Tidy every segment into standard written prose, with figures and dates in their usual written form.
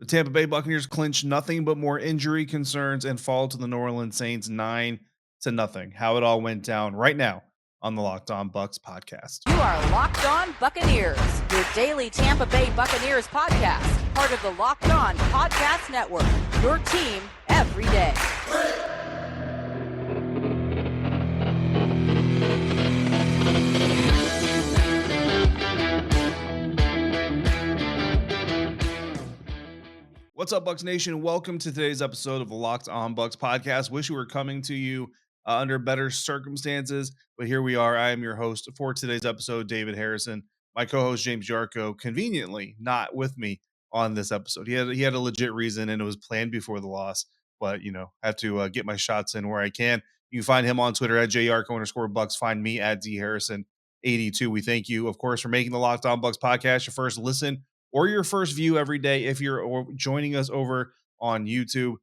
The Tampa Bay Buccaneers clinch nothing but more injury concerns and fall to the New Orleans Saints 9-0. How it all went down right now on the Locked On Bucs podcast. You are Locked On Buccaneers, your daily Tampa Bay Buccaneers podcast, part of the Locked On Podcast Network, your team every day. What's up, Bucs Nation? Welcome to today's episode of the Locked On Bucs podcast. Wish we were coming to you under better circumstances, but here we are. I am your host for today's episode, David Harrison. My co-host James Yarko, conveniently not with me on this episode. He had a legit reason, and it was planned before the loss. But I have to get my shots in where I can. You can find him on Twitter at JYarko_Bucs. Find me at DHarrison82. We thank you, of course, for making the Locked On Bucs podcast your first listen or your first view every day. If you're joining us over on YouTube,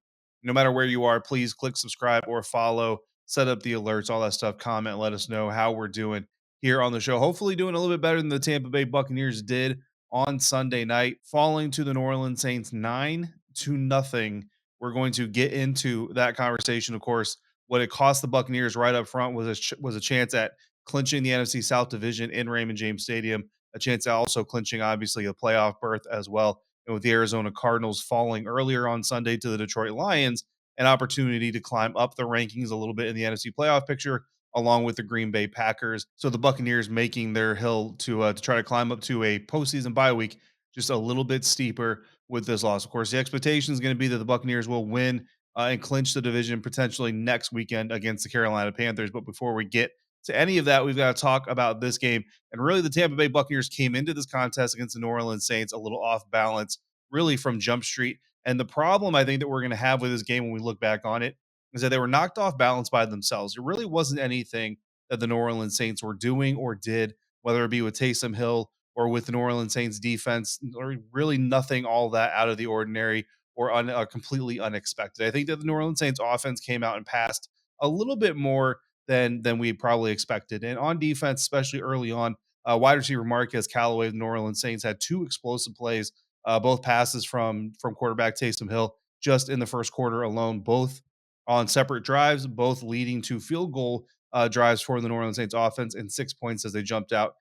no matter where you are, please click subscribe or follow, set up the alerts, all that stuff, comment, let us know how we're doing here on the show. Hopefully doing a little bit better than the Tampa Bay Buccaneers did on Sunday night, falling to the New Orleans Saints 9-0. We're going to get into that conversation. Of course, what it cost the Buccaneers right up front was a chance at clinching the NFC South division in Raymond James Stadium, a chance at also clinching, obviously, a playoff berth as well. And with the Arizona Cardinals falling earlier on Sunday to the Detroit Lions, an opportunity to climb up the rankings a little bit in the NFC playoff picture, along with the Green Bay Packers. So the Buccaneers making their hill to try to climb up to a postseason bye week just a little bit steeper with this loss. Of course, the expectation is going to be that the Buccaneers will win and clinch the division potentially next weekend against the Carolina Panthers. But before we get to any of that, we've got to talk about this game. And really, the Tampa Bay Buccaneers came into this contest against the New Orleans Saints a little off balance, really from Jump Street. And the problem I think that we're going to have with this game when we look back on it is that they were knocked off balance by themselves. It really wasn't anything that the New Orleans Saints were doing or did, whether it be with Taysom Hill or with the New Orleans Saints defense, or really nothing all that out of the ordinary or completely unexpected. I think that the New Orleans Saints offense came out and passed a little bit more than we probably expected. And on defense, especially early on, wide receiver Marquez Callaway of the New Orleans Saints had two explosive plays, both passes from quarterback Taysom Hill just in the first quarter alone, both on separate drives, both leading to field goal drives for the New Orleans Saints offense, and 6 points as they jumped out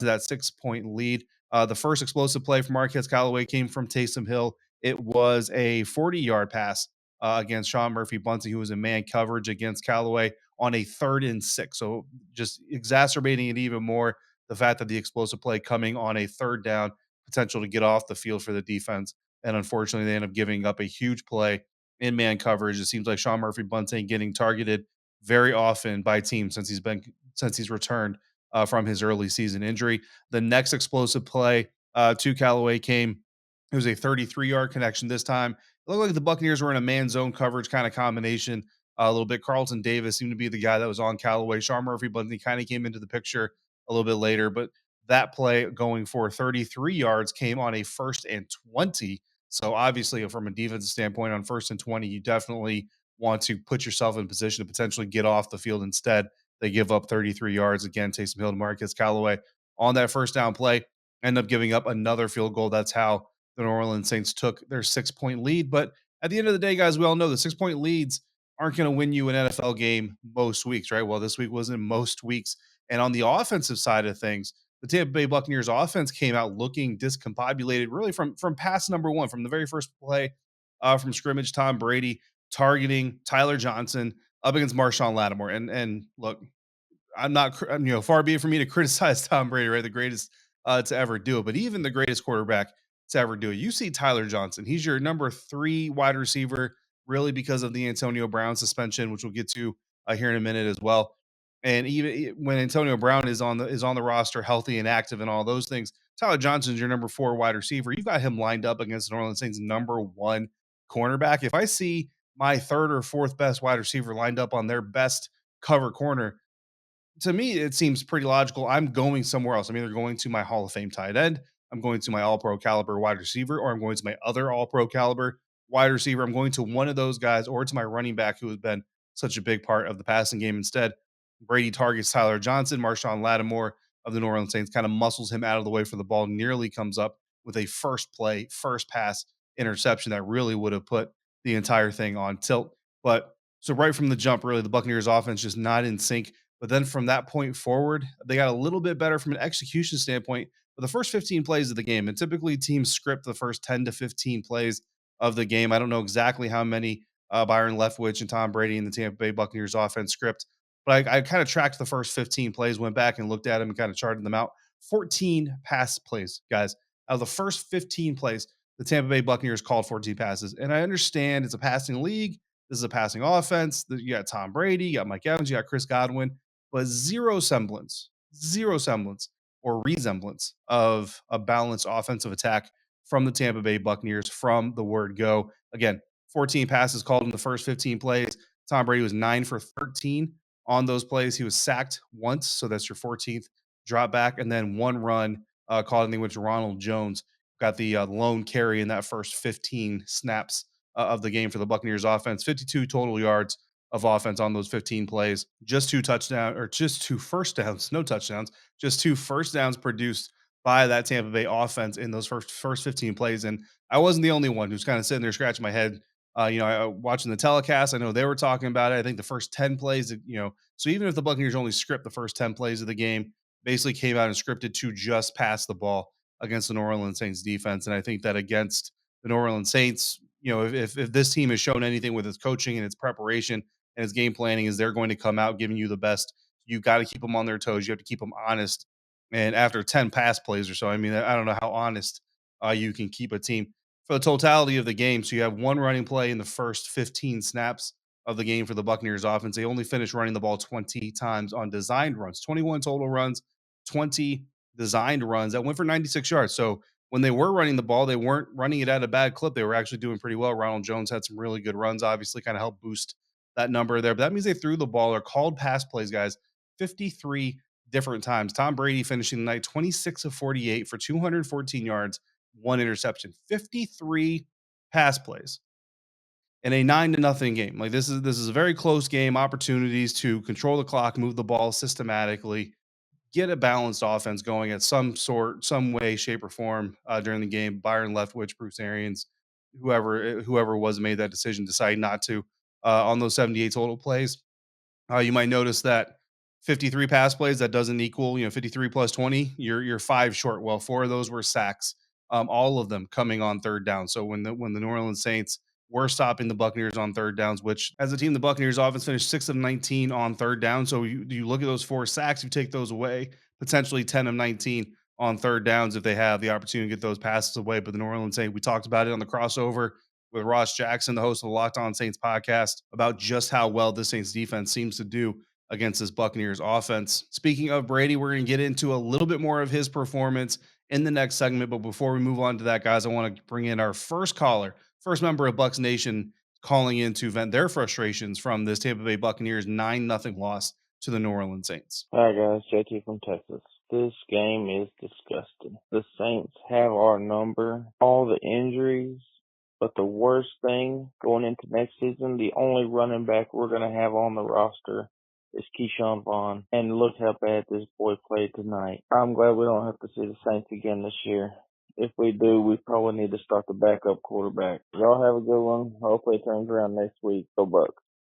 to that 6-point lead. The first explosive play from Marquez Callaway came from Taysom Hill. It was a 40-yard pass against Sean Murphy-Bunting, who was in man coverage against Callaway on a 3rd and 6. So just exacerbating it even more, the fact that the explosive play coming on a 3rd down, potential to get off the field for the defense. And unfortunately, they end up giving up a huge play in man coverage. It seems like Sean Murphy-Bunting getting targeted very often by teams since he's returned from his early season injury. The next explosive play to Callaway came. It was a 33-yard connection this time. It looked like the Buccaneers were in a man zone coverage kind of combination a little bit. Carlton Davis seemed to be the guy that was on Callaway. Sean Murphy-Bunting kind of came into the picture a little bit later, but that play going for 33 yards came on a 1st and 20. So obviously, from a defensive standpoint, on 1st and 20, you definitely want to put yourself in position to potentially get off the field. Instead, they give up 33 yards. Again, Taysom Hill to Marquez Callaway on that first down play, end up giving up another field goal. That's how the New Orleans Saints took their 6-point lead. But at the end of the day, guys, we all know the 6-point leads aren't going to win you an NFL game most weeks, right? Well, this week wasn't most weeks. And on the offensive side of things, the Tampa Bay Buccaneers offense came out looking discombobulated, really from pass number one, from the very first play from scrimmage. Tom Brady targeting Tyler Johnson up against Marshawn Lattimore. And look, I'm not, far be it for me to criticize Tom Brady, right? The greatest to ever do it, but even the greatest quarterback to ever do it. You see Tyler Johnson, he's your number 3 wide receiver, really because of the Antonio Brown suspension, which we'll get to here in a minute as well. And even when Antonio Brown is on the roster, healthy and active, and all those things, Tyler Johnson's your number 4 wide receiver. You've got him lined up against the New Orleans Saints' number 1 cornerback. If I see my 3rd or 4th best wide receiver lined up on their best cover corner, to me, it seems pretty logical. I'm going somewhere else. I'm either going to my Hall of Fame tight end, I'm going to my All-Pro caliber wide receiver, or I'm going to my other All-Pro caliber wide receiver. I'm going to one of those guys, or to my running back, who has been such a big part of the passing game. Instead, Brady targets Tyler Johnson. Marshawn Lattimore of the New Orleans Saints kind of muscles him out of the way for the ball, nearly comes up with a first pass interception that really would have put the entire thing on tilt. But so right from the jump, really, the Buccaneers offense just not in sync. But then from that point forward, they got a little bit better from an execution standpoint. But the first 15 plays of the game, and typically teams script the first 10 to 15 plays of the game. I don't know exactly how many Byron Leftwich and Tom Brady and the Tampa Bay Buccaneers offense script, but I kind of tracked the first 15 plays, went back and looked at them and kind of charted them out. 14 pass plays, guys. Out of the first 15 plays, the Tampa Bay Buccaneers called 14 passes. And I understand it's a passing league. This is a passing offense. You got Tom Brady, you got Mike Evans, you got Chris Godwin, but zero semblance or resemblance of a balanced offensive attack from the Tampa Bay Buccaneers from the word go. Again, 14 passes called in the first 15 plays. Tom Brady was 9 for 13 on those plays. He was sacked once, so that's your 14th drop back, and then one run called, I think, which Ronald Jones got the lone carry in that first 15 snaps of the game for the Buccaneers offense. 52 total yards of offense on those 15 plays. Just two first downs, no touchdowns, just two first downs produced by that Tampa Bay offense in those first 15 plays. And I wasn't the only one who's kind of sitting there scratching my head. Watching the telecast, I know they were talking about it. I think the first 10 plays, so even if the Buccaneers only script the first 10 plays of the game, basically came out and scripted to just pass the ball against the New Orleans Saints defense. And I think that against the New Orleans Saints, if this team has shown anything with its coaching and its preparation and its game planning, is they're going to come out giving you the best. You got to keep them on their toes. You have to keep them honest. And after 10 pass plays or so, I mean, I don't know how honest you can keep a team for the totality of the game. So you have one running play in the first 15 snaps of the game for the Buccaneers offense. They only finished running the ball 20 times on designed runs, 21 total runs, 20 designed runs that went for 96 yards. So when they were running the ball, they weren't running it at a bad clip. They were actually doing pretty well. Ronald Jones had some really good runs, obviously, kind of helped boost that number there. But that means they threw the ball or called pass plays, guys, 53 different times. Tom Brady finishing the night 26 of 48 for 214 yards, one interception, 53 pass plays in a 9-0 game. Like this is a very close game. Opportunities to control the clock, move the ball systematically, get a balanced offense going at some way, shape, or form during the game. Byron Leftwich, Bruce Arians, whoever was made that decision, decided not to on those 78 total plays. You might notice that 53 pass plays, that doesn't equal 53 plus 20. You're five short. Well, four of those were sacks. All of them coming on third down. So when the New Orleans Saints were stopping the Buccaneers on third downs, which as a team, the Buccaneers offense finished 6 of 19 on third down. So you look at those four sacks, you take those away, potentially 10 of 19 on third downs if they have the opportunity to get those passes away. But the New Orleans Saints, we talked about it on the crossover with Ross Jackson, the host of the Locked On Saints podcast, about just how well the Saints defense seems to do against this Buccaneers offense. Speaking of Brady, we're going to get into a little bit more of his performance in the next segment. But before we move on to that, guys, I want to bring in our first caller, first member of Bucs Nation, calling in to vent their frustrations from this Tampa Bay Buccaneers 9-0 loss to the New Orleans Saints. Hi guys, JT from Texas. This game is disgusting. The Saints have our number, all the injuries, but the worst thing going into next season, the only running back we're going to have on the roster is Keyshawn Vaughn. And look how bad this boy played tonight. I'm glad we don't have to see the Saints again this year. If we do, we probably need to start the backup quarterback. Y'all have a good one. Hopefully it turns around next week. Go Bucs.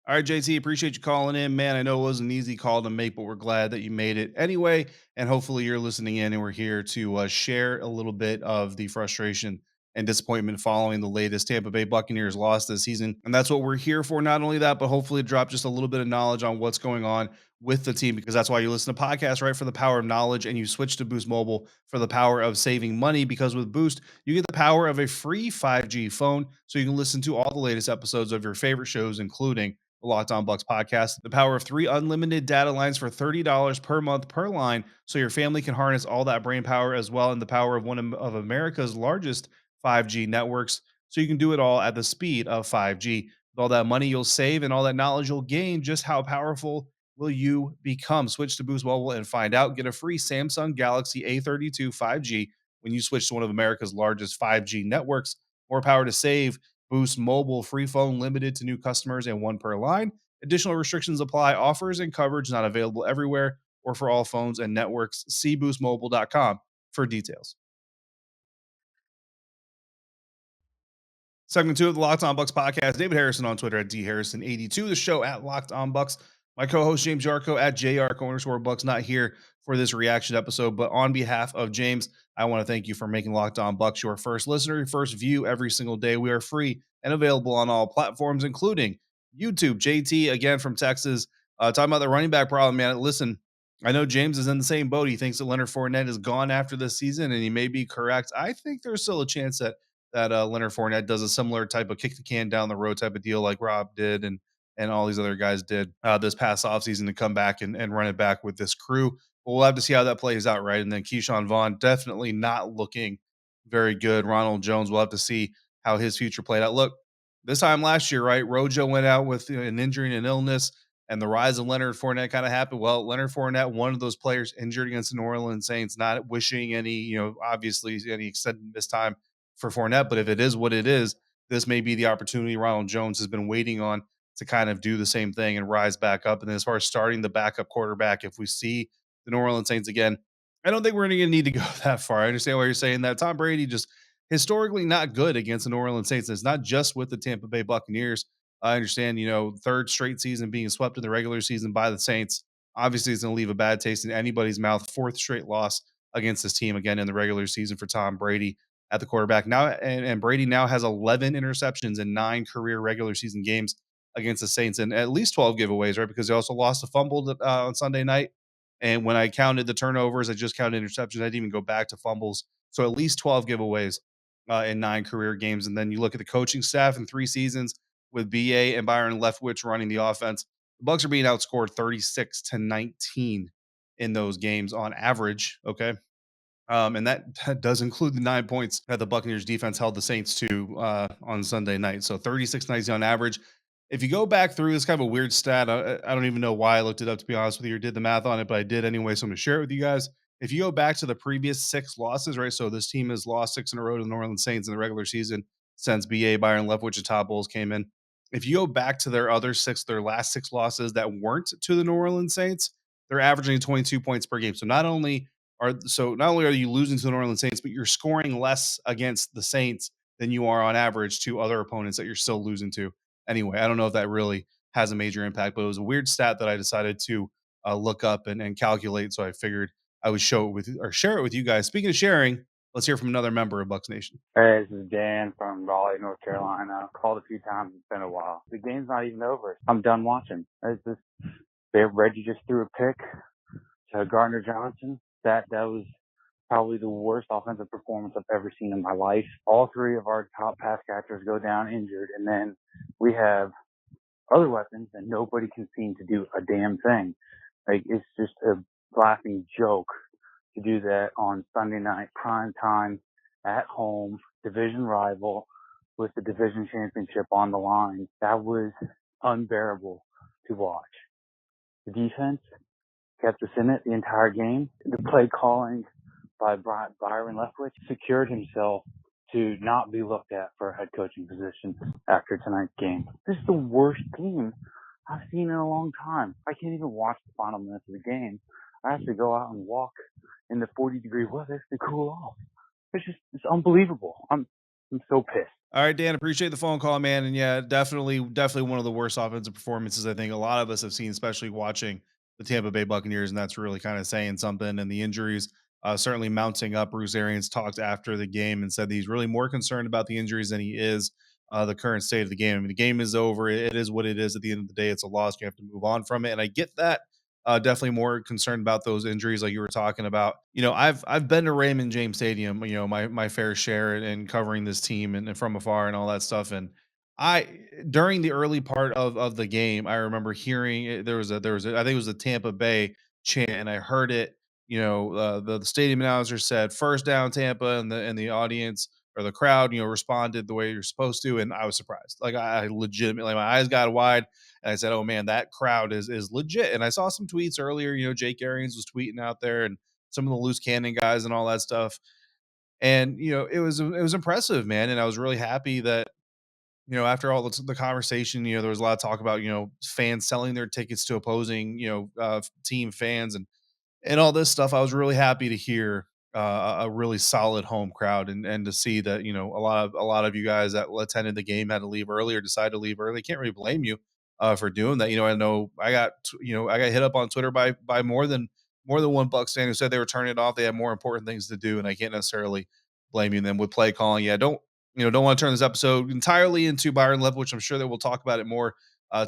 All right, JT, appreciate you calling in, man. I know it was an easy call to make, but we're glad that you made it anyway. And hopefully you're listening in, and we're here to share a little bit of the frustration and disappointment following the latest Tampa Bay Buccaneers loss this season. And that's what we're here for. Not only that, but hopefully drop just a little bit of knowledge on what's going on with the team, because that's why you listen to podcasts, right? For the power of knowledge, and you switch to Boost Mobile for the power of saving money, because with Boost, you get the power of a free 5G phone, so you can listen to all the latest episodes of your favorite shows, including the Locked On Bucs podcast, the power of 3 unlimited data lines for $30 per month per line, so your family can harness all that brain power as well, and the power of one of America's largest 5G networks, so you can do it all at the speed of 5G. With all that money you'll save and all that knowledge you'll gain, just how powerful will you become? Switch to Boost Mobile and find out. Get a free Samsung Galaxy A32 5G when you switch to one of America's largest 5G networks. More power to save. Boost Mobile, free phone limited to new customers and one per line. Additional restrictions apply. Offers and coverage not available everywhere or for all phones and networks. See boostmobile.com for details. Segment 2 of the Locked On Bucs podcast. David Harrison on Twitter at dharrison82. The show at Locked On Bucs. My co-host James Yarko at JR_Bucks, not here for this reaction episode, but on behalf of James, I want to thank you for making Locked On Bucs your first listener, your first view every single day. We are free and available on all platforms, including YouTube. JT, again from Texas, talking about the running back problem, man. Listen, I know James is in the same boat. He thinks that Leonard Fournette is gone after this season, and he may be correct. I think there's still a chance that Leonard Fournette does a similar type of kick the can down the road type of deal like Rob did and all these other guys did this past offseason to come back and run it back with this crew. But we'll have to see how that plays out, right? And then Keyshawn Vaughn definitely not looking very good. Ronald Jones, we'll have to see how his future played out. Look, this time last year, right, Rojo went out with an injury and an illness, and the rise of Leonard Fournette kind of happened. Well, Leonard Fournette, one of those players injured against the New Orleans Saints, not wishing any, obviously any extended missed time for Fournette, but if it is what it is, this may be the opportunity Ronald Jones has been waiting on to kind of do the same thing and rise back up. And then as far as starting the backup quarterback, if we see the New Orleans Saints again, I don't think we're going to need to go that far. I understand why you're saying that. Tom Brady just historically not good against the New Orleans Saints. It's not just with the Tampa Bay Buccaneers. I understand, third straight season being swept in the regular season by the Saints. Obviously, it's going to leave a bad taste in anybody's mouth. Fourth straight loss against this team again in the regular season for Tom Brady at the quarterback now, and Brady now has 11 interceptions in 9 career regular season games against the Saints and at least 12 giveaways, right? Because they also lost a fumble on Sunday night. And when I counted the turnovers, I just counted interceptions. I didn't even go back to fumbles. So at least 12 giveaways in 9 career games. And then you look at the coaching staff in 3 seasons with BA and Byron Leftwich running the offense. The Bucs are being outscored 36-19 in those games on average. Okay. And that does include the 9 points that the Buccaneers defense held the Saints to on Sunday night. So 36-19 on average. If you go back through, it's kind of a weird stat. I don't even know why I looked it up, to be honest with you, or did the math on it, but I did anyway. So I'm going to share it with you guys. If you go back to the previous 6 losses, right? So this team has lost 6 in a row to the New Orleans Saints in the regular season since BA, Byron Leftwich, and Todd Bowles came in. If you go back to their last 6 losses that weren't to the New Orleans Saints, they're averaging 22 points per game. So not only are you losing to the New Orleans Saints, but you're scoring less against the Saints than you are on average to other opponents that you're still losing to. Anyway, I don't know if that really has a major impact, but it was a weird stat that I decided to look up and calculate. So I figured I would share it with you guys. Speaking of sharing, let's hear from another member of Bucs Nation. Hey, this is Dan from Raleigh, North Carolina. Called a few times. It's been a while. The game's not even over. I'm done watching. Reggie just threw a pick to Gardner Johnson. That was probably the worst offensive performance I've ever seen in my life. All 3 of our top pass catchers go down injured, and then we have other weapons, and nobody can seem to do a damn thing. Like, it's just a laughing joke to do that on Sunday night, prime time, at home, division rival, with the division championship on the line. That was unbearable to watch. The defense kept us in it the entire game. The play calling by Byron Leftwich secured himself to not be looked at for a head coaching position after tonight's game. This is the worst game I've seen in a long time. I can't even watch the final minutes of the game. I have to go out and walk in the 40-degree weather to cool off. It's unbelievable. I'm so pissed. All right, Dan, appreciate the phone call, man. And yeah, definitely one of the worst offensive performances I think a lot of us have seen, especially watching the Tampa Bay Buccaneers, and that's really kind of saying something. And the injuries certainly mounting up. Bruce Arians talked after the game and said that he's really more concerned about the injuries than he is the current state of the game. I mean, the game is over. It is what it is. At the end of the day, it's a loss. You have to move on from it. And I get that. Definitely more concerned about those injuries like you were talking about. I've been to Raymond James Stadium, my fair share and covering this team and from afar and all that stuff. And during the early part of the game, I remember hearing there was I think it was a Tampa Bay chant, and I heard it. The stadium announcer said "First down, Tampa," and the audience or the crowd, responded the way you're supposed to, and I was surprised. Like I legitimately, my eyes got wide, and I said, "Oh man, that crowd is legit." And I saw some tweets earlier. Jake Arians was tweeting out there, and some of the loose cannon guys and all that stuff. And it was impressive, man. And I was really happy that after all the conversation, there was a lot of talk about fans selling their tickets to opposing team fans and all this stuff. I was really happy to hear a really solid home crowd, and to see that, you know, a lot of you guys that attended the game had to leave early or decided to leave early. Can't really blame you for doing that. You know I got hit up on Twitter by more than one Bucks fan who said they were turning it off. They had more important things to do, and I can't necessarily blame you. And then with play calling, yeah, don't want to turn this episode entirely into Byron Leftwich, which I'm sure that we'll talk about it more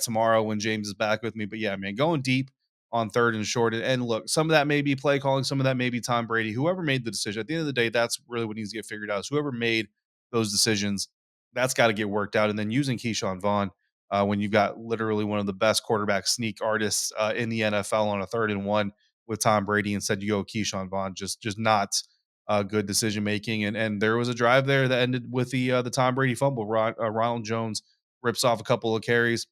tomorrow when James is back with me. But yeah, man, going deep on third and short. And look, some of that may be play calling, some of that may be Tom Brady, whoever made the decision. At the end of the day, that's really what needs to get figured out. Is whoever made those decisions, that's got to get worked out. And then using Keyshawn Vaughn when you've got literally one of the best quarterback sneak artists in the NFL on a 3rd and 1 with Tom Brady, instead you go Keyshawn Vaughn, just not good decision making. And there was a drive there that ended with the Tom Brady fumble. Ronald Jones rips off a couple of carries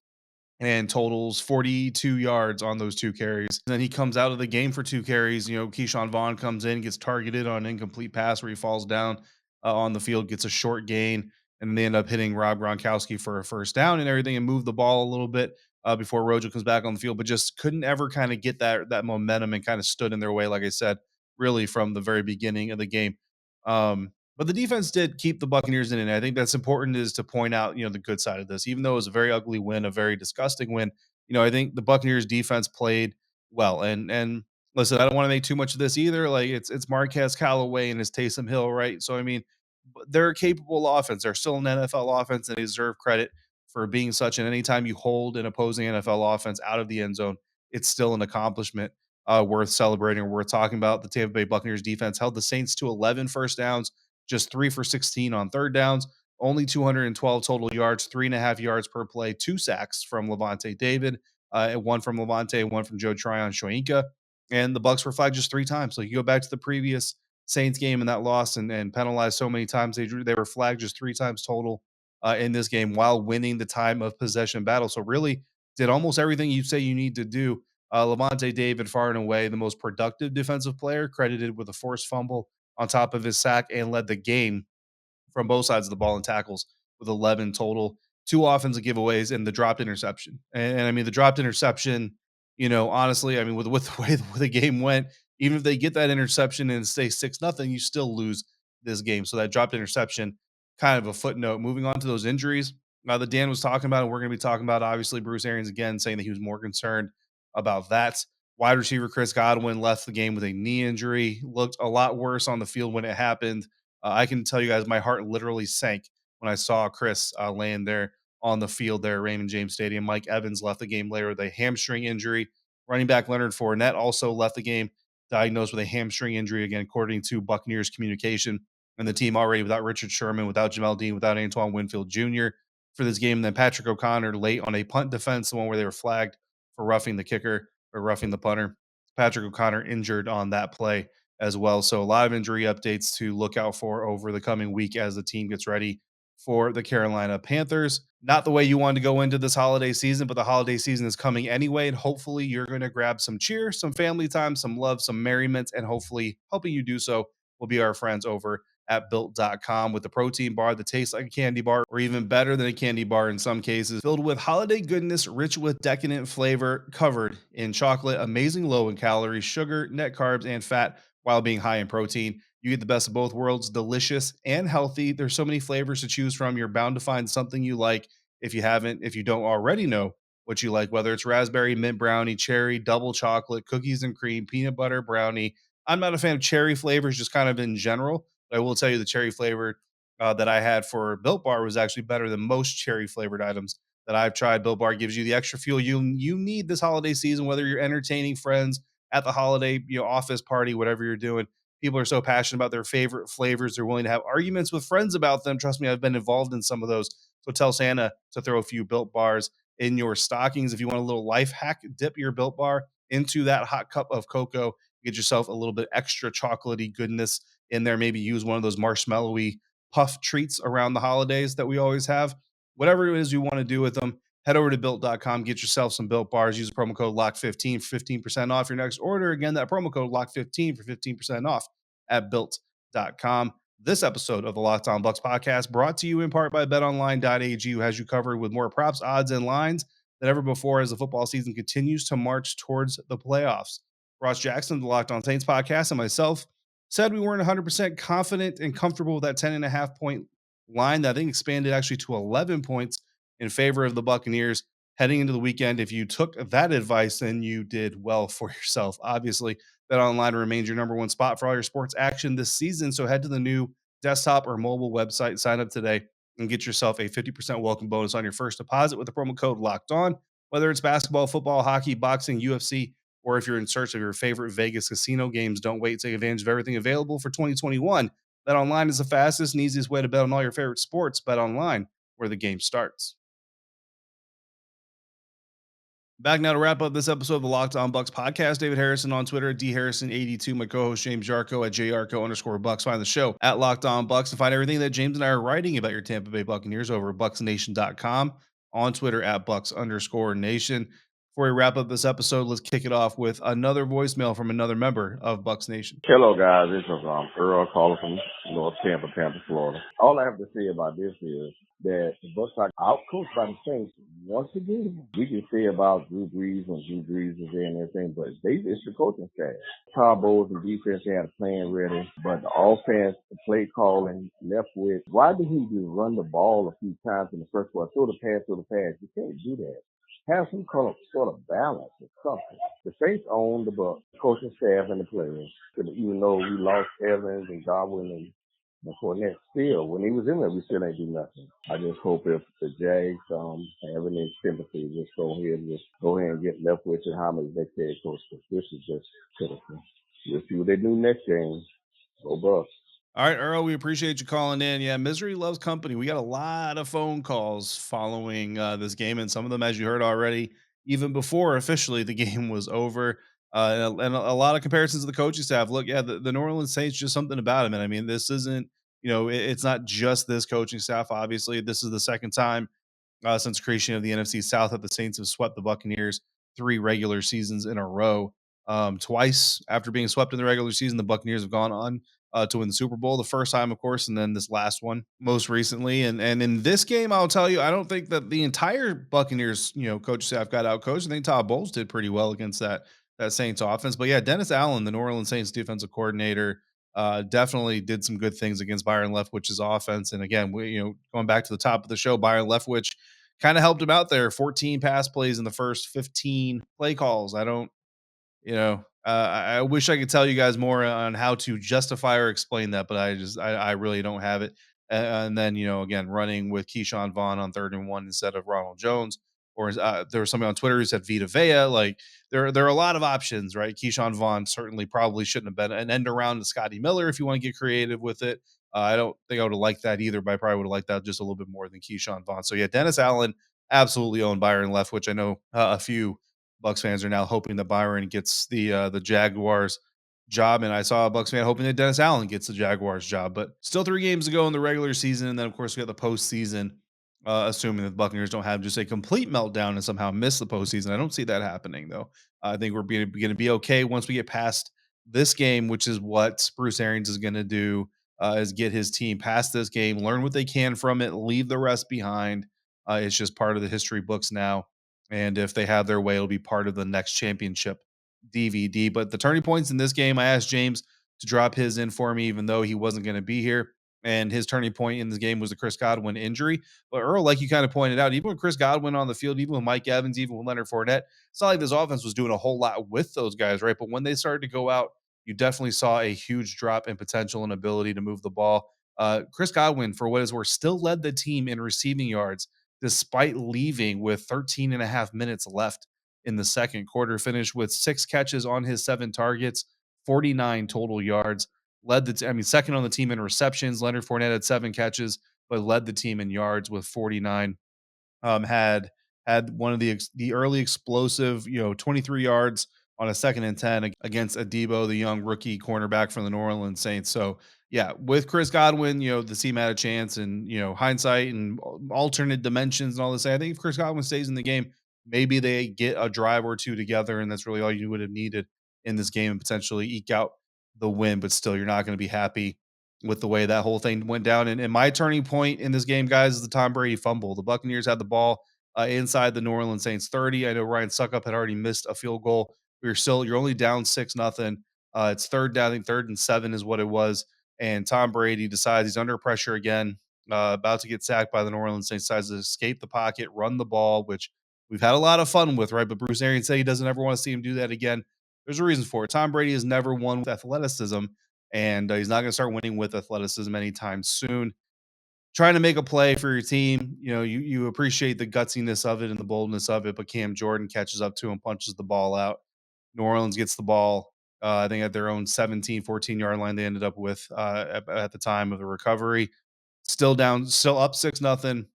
and totals 42 yards on those 2 carries. And then he comes out of the game for 2 carries. You know, Keyshawn Vaughn comes in, gets targeted on an incomplete pass where he falls down on the field, gets a short gain, and they end up hitting Rob Gronkowski for a first down and everything, and move the ball a little bit before Rojo comes back on the field, but just couldn't ever kind of get that momentum, and kind of stood in their way, like I said, really from the very beginning of the game. But the defense did keep the Buccaneers in it. And I think that's important, is to point out, you know, the good side of this. Even though it was a very ugly win, a very disgusting win, you know, I think the Buccaneers defense played well. And listen, I don't want to make too much of this either. Like it's Marquez Callaway and his Taysom Hill, right? So I mean, they're a capable offense. They're still an NFL offense, and they deserve credit for being such. And anytime you hold an opposing NFL offense out of the end zone, it's still an accomplishment worth celebrating or worth talking about. The Tampa Bay Buccaneers defense held the Saints to 11 first downs, just 3 for 16 on third downs, only 212 total yards, 3.5 yards per play, 2 sacks from Levante David, 1 from Levante, 1 from Joe Tryon Shoyinka. And the Bucks were flagged just 3 times. So you go back to the previous Saints game and that loss, and penalized so many times. They were flagged just 3 times total in this game while winning the time of possession battle. So really did almost everything you say you need to do. Levante David, far and away the most productive defensive player, credited with a forced fumble on top of his sack, and led the game from both sides of the ball in tackles with 11 total, 2 offensive giveaways, and the dropped interception. And I mean, the dropped interception, you know, honestly, I mean, with the way the game went, even if they get that interception and stay 6-0, you still lose this game. So that dropped interception, kind of a footnote. Moving on to those injuries that Dan was talking about, and we're going to be talking about, obviously, Bruce Arians again saying that he was more concerned about that. Wide receiver Chris Godwin left the game with a knee injury, looked a lot worse on the field when it happened. I can tell you guys, my heart literally sank when I saw Chris laying there on the field there at Raymond James Stadium. Mike Evans left the game later with a hamstring injury. Running back Leonard Fournette also left the game, diagnosed with a hamstring injury, again, according to Buccaneers communication. And the team already without Richard Sherman, without Jamel Dean, without Antoine Winfield Jr. for this game. And then Patrick O'Connor late on a punt defense, the one where they were flagged for roughing the kicker or roughing the punter. Patrick O'Connor injured on that play as well. So a lot of injury updates to look out for over the coming week as the team gets ready for the Carolina Panthers. Not the way you wanted to go into this holiday season, but the holiday season is coming anyway. And hopefully you're going to grab some cheer, some family time, some love, some merriment, and hopefully helping you do so will be our friends over at built.com with the protein bar that tastes like a candy bar, or even better than a candy bar in some cases, filled with holiday goodness, rich with decadent flavor, covered in chocolate, amazing low in calories, sugar, net carbs, and fat, while being high in protein. You get the best of both worlds, delicious and healthy. There's so many flavors to choose from. You're bound to find something you like. If you don't already know what you like, whether it's raspberry, mint brownie, cherry, double chocolate, cookies and cream, peanut butter brownie. I'm not a fan of cherry flavors, just kind of in general. But I will tell you the cherry flavor that I had for Built Bar was actually better than most cherry flavored items that I've tried. Built Bar gives you the extra fuel you need this holiday season, whether you're entertaining friends at the holiday, office party, whatever you're doing. People are so passionate about their favorite flavors. They're willing to have arguments with friends about them. Trust me, I've been involved in some of those. So tell Santa to throw a few Built Bars in your stockings. If you want a little life hack, dip your Built Bar into that hot cup of cocoa. Get yourself a little bit extra chocolatey goodness in there. Maybe use one of those marshmallowy puff treats around the holidays that we always have. Whatever it is you want to do with them, head over to built.com, get yourself some Built Bars. Use the promo code LOCK15 for 15% off your next order. Again, that promo code LOCK15 for 15% off at built.com. This episode of the Locked On Bucs podcast brought to you in part by BetOnline.ag, who has you covered with more props, odds, and lines than ever before as the football season continues to march towards the playoffs. Ross Jackson, the Locked On Saints podcast, and myself, said we weren't 100% confident and comfortable with that 10.5 point line. That thing expanded actually to 11 points in favor of the Buccaneers heading into the weekend. If you took that advice, then you did well for yourself. Obviously, BetOnline remains your number one spot for all your sports action this season. So head to the new desktop or mobile website, sign up today, and get yourself a 50% welcome bonus on your first deposit with the promo code Locked On. Whether it's basketball, football, hockey, boxing, UFC, or if you're in search of your favorite Vegas casino games, don't wait. Take advantage of everything available for 2021. BetOnline is the fastest and easiest way to bet on all your favorite sports. BetOnline, where the game starts. Back now to wrap up this episode of the Locked On Bucs podcast. David Harrison on Twitter at dharrison82. My co-host James Jarko at jarko_Bucs. Find the show at Locked On Bucs and find everything that James and I are writing about your Tampa Bay Buccaneers over at bucsnation.com, on Twitter at Bucs_Nation. Before we wrap up this episode, let's kick it off with another voicemail from another member of Bucs Nation. Hello, guys. This is Earl calling from North Tampa, Florida. All I have to say about this is that the Bucs are outcoached by the Saints once again. We can say about Drew Brees when Drew Brees is there and everything, but it's the coaching staff. Todd Bowles and defense, they had a plan ready, but the offense, the play calling, left with, why did he just run the ball a few times in the first one? Throw the pass. You can't do that. Have some sort of balance or something. The Saints own the Bucs, coaching staff and the players. Even though we lost Evans and Godwin and Fournette, still, when he was in there, we still ain't do nothing. I just hope if the Jags have any sympathy, just go ahead and get Leftwich and Hammer's next head coach. This is just pitiful. We'll see what they do next game. Go Bucs. All right, Earl, we appreciate you calling in. Yeah, misery loves company. We got a lot of phone calls following this game, and some of them, as you heard already, even before officially the game was over. And a lot of comparisons to the coaching staff. Look, yeah, the New Orleans Saints, just something about them. And I mean, this isn't, it's not just this coaching staff. Obviously, this is the second time since creation of the NFC South that the Saints have swept the Buccaneers 3 regular seasons in a row. Twice after being swept in the regular season, the Buccaneers have gone on to win the Super Bowl. The first time, of course, and then this last one most recently. And in this game, I'll tell you, I don't think that the entire Buccaneers, coach staff got out coached. I think Todd Bowles did pretty well against that Saints offense. But yeah, Dennis Allen, the New Orleans Saints defensive coordinator, definitely did some good things against Byron Leftwich's offense. And again, going back to the top of the show, Byron Leftwich kind of helped him out there. 14 pass plays in the first 15 play calls. I wish I could tell you guys more on how to justify or explain that, but I really don't have it. And then, again, running with Keyshawn Vaughn on 3rd and 1 instead of Ronald Jones, or there was somebody on Twitter who said Vita Vea. Like there are a lot of options, right? Keyshawn Vaughn certainly probably shouldn't have been an end around to Scotty Miller if you want to get creative with it. I don't think I would have liked that either, but I probably would have liked that just a little bit more than Keyshawn Vaughn. So yeah, Dennis Allen absolutely owned Byron Leftwich. I know a few Bucs fans are now hoping that Byron gets the Jaguars job, and I saw a Bucs fan hoping that Dennis Allen gets the Jaguars job. But still 3 games to go in the regular season, and then of course we got the postseason. Assuming that the Buccaneers don't have just a complete meltdown and somehow miss the postseason, I don't see that happening though. I think we're going to be okay once we get past this game, which is what Bruce Arians is going to do, is get his team past this game, learn what they can from it, leave the rest behind. It's just part of the history books now. And if they have their way, it'll be part of the next championship DVD. But the turning points in this game, I asked James to drop his in for me, even though he wasn't going to be here. And his turning point in this game was the Chris Godwin injury. But Earl, like you kind of pointed out, even with Chris Godwin on the field, even with Mike Evans, even with Leonard Fournette, it's not like this offense was doing a whole lot with those guys, right? But when they started to go out, you definitely saw a huge drop in potential and ability to move the ball. Chris Godwin, for what is worth, still led the team in receiving yards despite leaving with 13 and a half minutes left in the second quarter. Finished with 6 catches on his 7 targets, 49 total yards. Second on the team in receptions. Leonard Fournette had 7 catches, but led the team in yards with 49. Had one of the early explosive, 23 yards on a 2nd and 10 against Adebo, the young rookie cornerback from the New Orleans Saints. So yeah, with Chris Godwin, the team had a chance, and hindsight and alternate dimensions and all this. I think if Chris Godwin stays in the game, maybe they get a drive or two together, and that's really all you would have needed in this game and potentially eke out the win. But still, you're not going to be happy with the way that whole thing went down. And my turning point in this game, guys, is the Tom Brady fumble. The Buccaneers had the ball inside the New Orleans Saints 30. I know Ryan Suckup had already missed a field goal. You're only down 6-0. It's third down, I think 3rd and 7 is what it was. And Tom Brady decides he's under pressure again, about to get sacked by the New Orleans Saints, decides to escape the pocket, run the ball, which we've had a lot of fun with, right? But Bruce Arians said he doesn't ever want to see him do that again. There's a reason for it. Tom Brady has never won with athleticism, and he's not going to start winning with athleticism anytime soon. Trying to make a play for your team, you appreciate the gutsiness of it and the boldness of it, but Cam Jordan catches up to him, punches the ball out. New Orleans gets the ball, I think at their own 17, 14-yard line they ended up with at the time of the recovery. Still down, still up 6-0.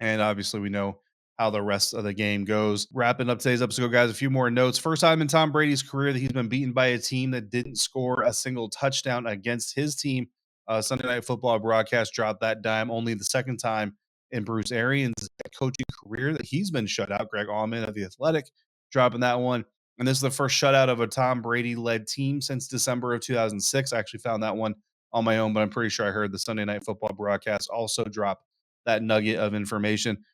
And obviously, we know how the rest of the game goes. Wrapping up today's episode, guys, a few more notes. First time in Tom Brady's career that he's been beaten by a team that didn't score a single touchdown against his team. Sunday Night Football broadcast dropped that dime. Only the second time in Bruce Arians' coaching career that he's been shut out. Greg Allman of The Athletic dropping that one. And this is the first shutout of a Tom Brady-led team since December of 2006. I actually found that one on my own, but I'm pretty sure I heard the Sunday Night Football broadcast also drop that nugget of information.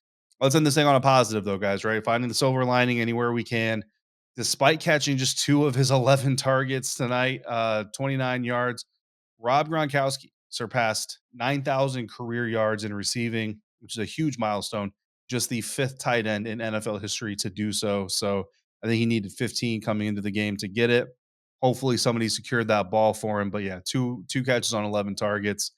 Let's end this thing on a positive, though, guys, right? Finding the silver lining anywhere we can. Despite catching just 2 of his 11 targets tonight, 29 yards, Rob Gronkowski surpassed 9,000 career yards in receiving, which is a huge milestone. Just the 5th tight end in NFL history to do so. So I think he needed 15 coming into the game to get it. Hopefully somebody secured that ball for him. But yeah, two catches on 11 targets,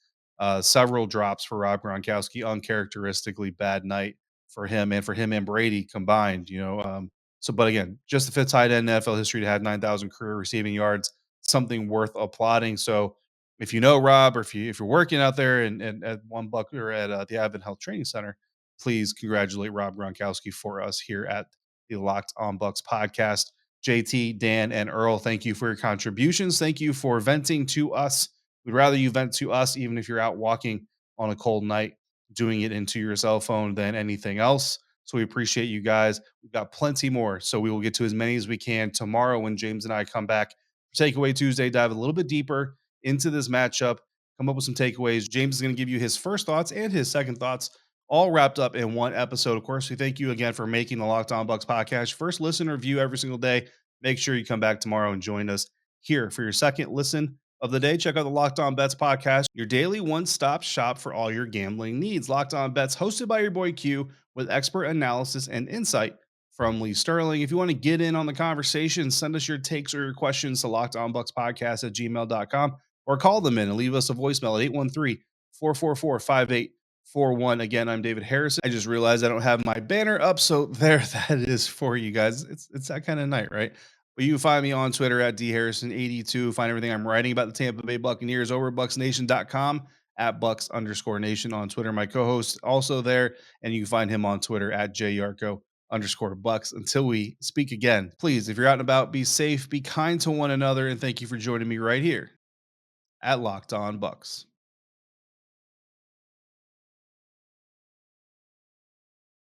several drops for Rob Gronkowski. Uncharacteristically bad night for him and Brady combined. But again, just the 5th tight end in NFL history to have 9,000 career receiving yards, something worth applauding. So if you know Rob, or if you're working out there and at One Buck or at the Advent Health Training Center, please congratulate Rob Gronkowski for us here at the Locked On Bucs podcast. JT, Dan, and Earl, thank you for your contributions. Thank you for venting to us. We'd rather you vent to us, even if you're out walking on a cold night, doing it into your cell phone than anything else. So we appreciate you guys. We've got plenty more, so we will get to as many as we can tomorrow when James and I come back for Takeaway Tuesday, dive a little bit deeper into this matchup, come up with some takeaways. James is going to give you his first thoughts and his second thoughts, all wrapped up in one episode. Of course, we thank you again for making the Locked On Bucs podcast first listen or review every single day. Make sure you come back tomorrow and join us here for your second listen of the day. Check out the Locked On Bets podcast, your daily one-stop shop for all your gambling needs. Locked On Bets, hosted by your boy Q, with expert analysis and insight from Lee Sterling. If you want to get in on the conversation, send us your takes or your questions to lockedonbucspodcast@gmail.com, or call them in and leave us a voicemail at 813-444-5841. Again, I'm David Harrison. I just realized I don't have my banner up, so there that is for you guys. It's that kind of night, right? But you can find me on Twitter at dharrison82. Find everything I'm writing about the Tampa Bay Buccaneers over at bucksnation.com, at Bucs_Nation on Twitter. My co-host also there, and you can find him on Twitter at JYarko_Bucs. Until we speak again, please, if you're out and about, be safe, be kind to one another, and thank you for joining me right here at Locked On Bucs.